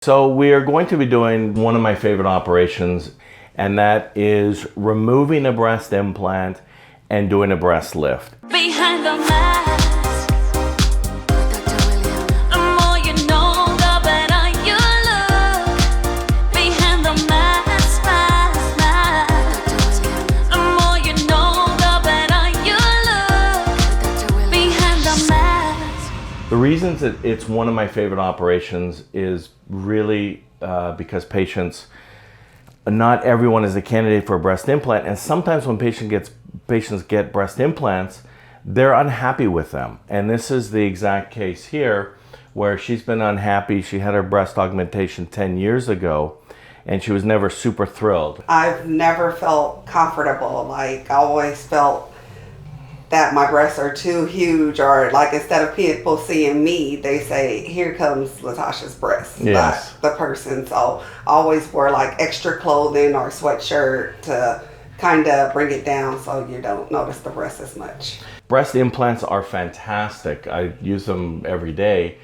So we are going to be doing one of my favorite operations, and that is removing a breast implant and doing a breast lift. Behind the mask, the more you know, the better you look. Behind the mask, the more you know, the better you look. Behind the mask. The reasons that it's one of my favorite operations is really because not everyone is a candidate for a breast implant, and sometimes when patients get breast implants, they're unhappy with them. And this is the exact case here, where she's been unhappy. She had her breast augmentation 10 years ago, and she was never super thrilled. I've never felt comfortable. Like, I always felt that my breasts are too huge, or like instead of people seeing me, they say, here comes Latasha's breasts, Yes. not the person. So I always wore like extra clothing or sweatshirt to kind of bring it down so you don't notice the breasts as much. Breast implants are fantastic. I use them every day,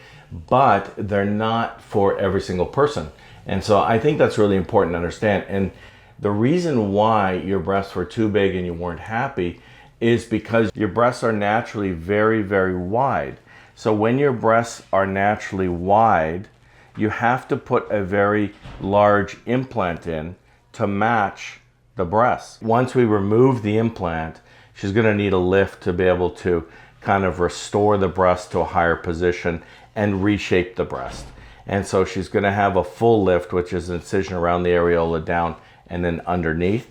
but they're not for every single person. And so I think that's really important to understand. And the reason why your breasts were too big and you weren't happy is because your breasts are naturally very, very wide. So when your breasts are naturally wide, you have to put a very large implant in to match the breasts. Once we remove the implant, she's going to need a lift to be able to kind of restore the breast to a higher position and reshape the breast. And so she's going to have a full lift, which is an incision around the areola down and then underneath.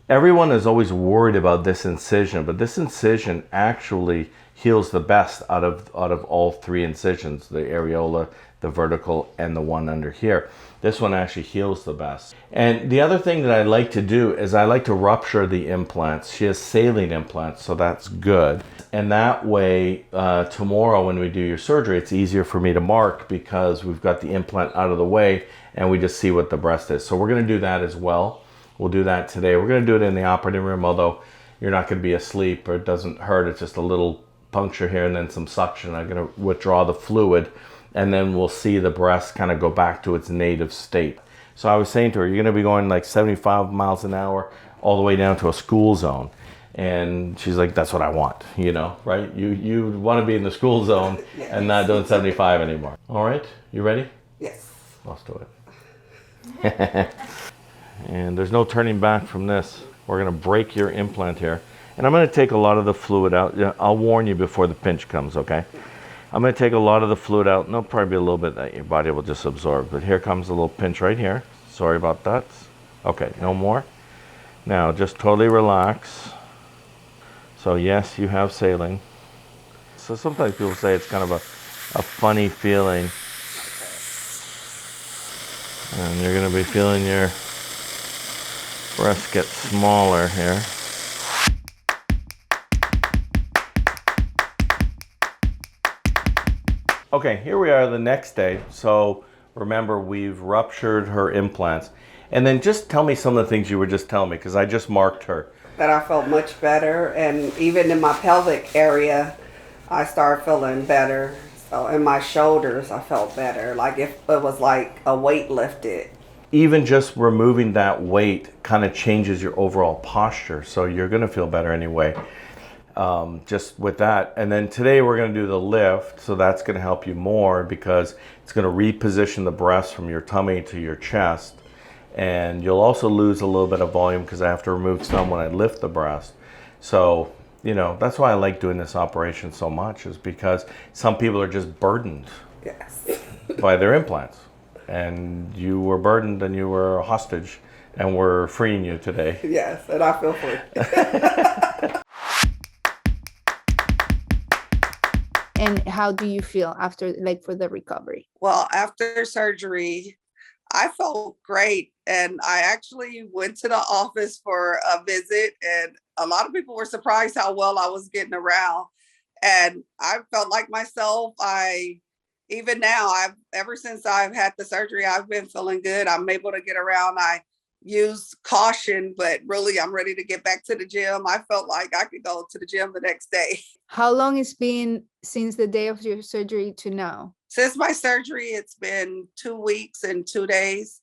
Everyone is always worried about this incision, but this incision actually heals the best out of all three incisions, the areola, the vertical, and the one under here. This one actually heals the best. And the other thing that I like to do is I like to rupture the implants. She has saline implants, so that's good. And that way, tomorrow when we do your surgery, it's easier for me to mark because we've got the implant out of the way and we just see what the breast is. So we're gonna do that as well. We'll do that today. We're going to do it in the operating room, although you're not going to be asleep or it doesn't hurt. It's just a little puncture here and then some suction. I'm going to withdraw the fluid and then we'll see the breast kind of go back to its native state. So I was saying to her, you're going to be going like 75 miles an hour all the way down to a school zone. And she's like, that's what I want, you know, right? You want to be in the school zone Yes. and not doing 75 anymore. All right, you ready? Yes. Let's do it. And there's no turning back from this. We're going to break your implant here. And I'm going to take a lot of the fluid out. I'll warn you before the pinch comes, okay? I'm going to take a lot of the fluid out. And there'll probably be a little bit that your body will just absorb. But here comes a little pinch right here. Sorry about that. Okay, no more. Now, just totally relax. So yes, you have saline. So sometimes people say it's kind of a funny feeling. And you're going to be feeling your breasts get smaller here. Okay, here we are the next day. So remember, we've ruptured her implants. And then just tell me some of the things you were just telling me, because I just marked her. That I felt much better, and even in my pelvic area, I started feeling better. So in my shoulders, I felt better. Like if it was like a weight lifted. Even just removing that weight kind of changes your overall posture. So you're going to feel better anyway, just with that. And then today we're going to do the lift. So that's going to help you more because it's going to reposition the breast from your tummy to your chest. And you'll also lose a little bit of volume because I have to remove some when I lift the breast. So, you know, that's why I like doing this operation so much, is because some people are just burdened Yes. by their implants. And you were burdened and you were a hostage, and we're freeing you today. Yes, and I feel free. And how do you feel after, like, for the recovery? Well, after surgery, I felt great. And I actually went to the office for a visit, and a lot of people were surprised how well I was getting around. And I felt like myself. Even now, ever since I've had the surgery, I've been feeling good. I'm able to get around. I use caution, but really I'm ready to get back to the gym. I felt like I could go to the gym the next day. How long it's been since the day of your surgery to now? Since my surgery, it's been 2 weeks and 2 days.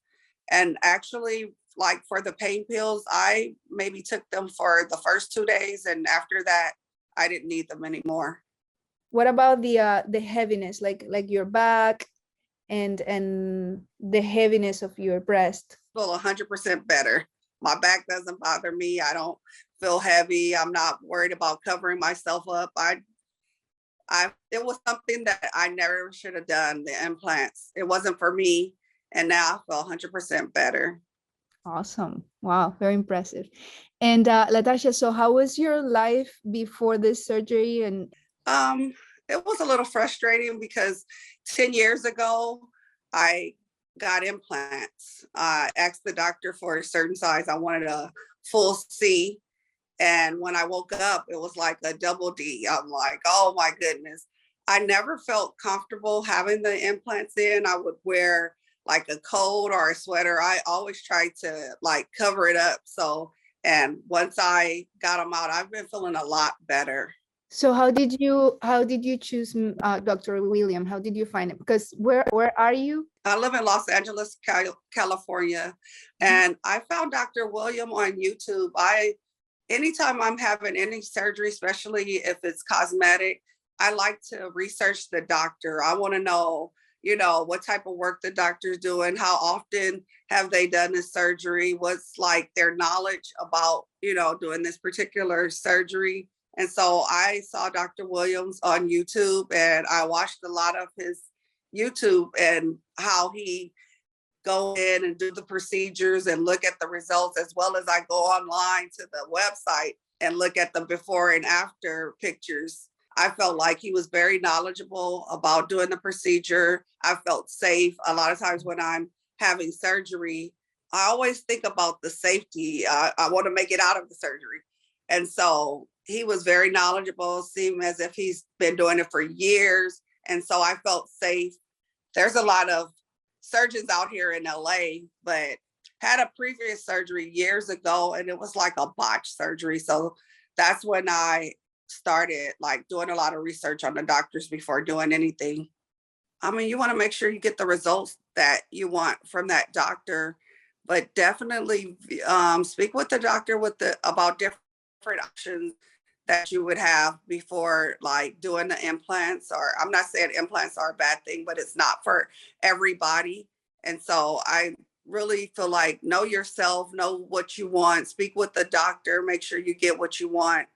And actually, like for the pain pills, I maybe took them for the first 2 days. And after that, I didn't need them anymore. What about the heaviness, like your back and the heaviness of your breast? Feel 100% better. My back doesn't bother me. I don't feel heavy. I'm not worried about covering myself up. It was something that I never should have done, the implants. It wasn't for me. And now I feel 100% better. Awesome. Wow, very impressive. And Latasha, so how was your life before this surgery? And Um, it was a little frustrating because 10 years ago, I got implants. I asked the doctor for a certain size. I wanted a full C. And when I woke up, it was like a double D. I'm like, oh my goodness. I never felt comfortable having the implants in. I would wear like a coat or a sweater. I always tried to like cover it up. So, and once I got them out, I've been feeling a lot better. so how did you choose Dr. William? How did you find it? Because where are you? I live in Los Angeles, California, and I found Dr. William on YouTube. Anytime I'm having any surgery, especially if it's cosmetic, I like to research the doctor. I want to know, what type of work the doctor's doing, how often have they done this surgery, what's like their knowledge about, doing this particular surgery. And so I saw Dr. Williams on YouTube and I watched a lot of his YouTube and how he go in and do the procedures and look at the results, as well as I go online to the website and look at the before and after pictures. I felt like he was very knowledgeable about doing the procedure. I felt safe. A lot of times when I'm having surgery, I always think about the safety. I want to make it out of the surgery. And so he was very knowledgeable, seemed as if he's been doing it for years. And so I felt safe. There's a lot of surgeons out here in LA, but had a previous surgery years ago and it was like a botched surgery. So that's when I started like doing a lot of research on the doctors before doing anything. I mean, you want to make sure you get the results that you want from that doctor, but definitely speak with the doctor about different options that you would have before like doing the implants. Or I'm not saying implants are a bad thing, but it's not for everybody. And so I really feel like know yourself, know what you want, speak with the doctor, make sure you get what you want.